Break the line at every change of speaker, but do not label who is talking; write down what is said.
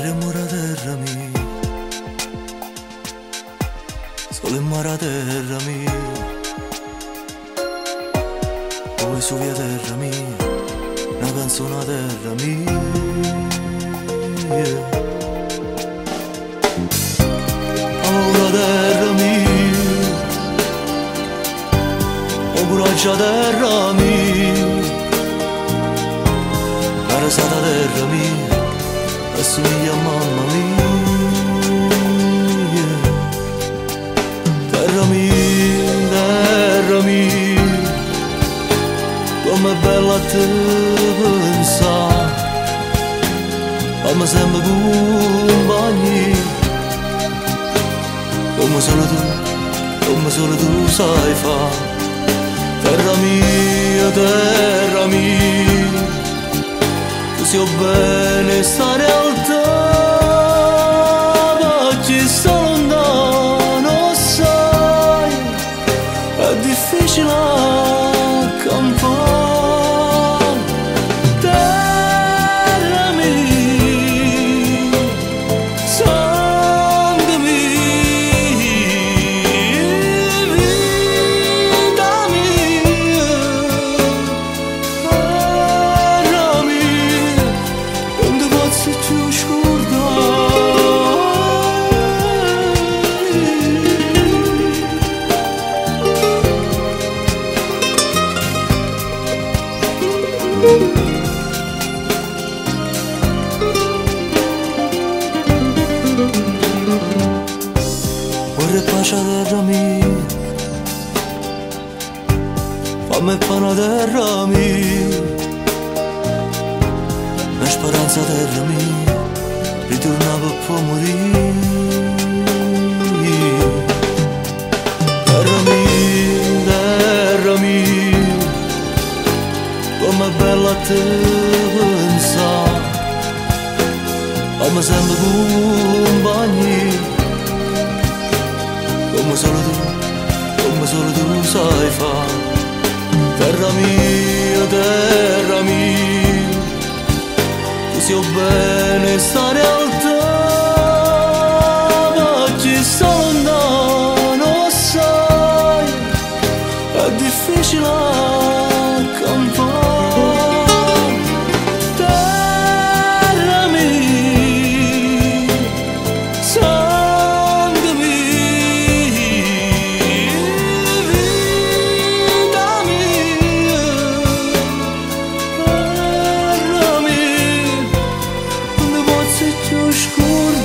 Remora terra mia, sole in mare terra mia, poi su via terra mia, una canzone a terra mia. Paura terra mia, o coraggio terra mia, la risata terra mia, assomiglia a mamma mia. Terra mia, com'è bella a te pensare, fammi sempre compagni, come solo tu sai fare. Terra mia, tu sai bene sta realtà, oggi sto lontano, sai, è difficile campare. Terra mia, sangue mia, vita mia. Terra mia, non ti posso più vorrei pace a terra mia, fammi pane a terra mia, la speranza a terra mia, ritornava a poi morire. Terra mia, com'è bella a te pensare, fammi sempre compagni, come solo tu sai fare. Terra mia, tu sai bene sta realtà, oggi sto lontano, sai, è difficile campare. Terra mia, sangue mia, vita mia. Terra mia, non ti posso più scordare.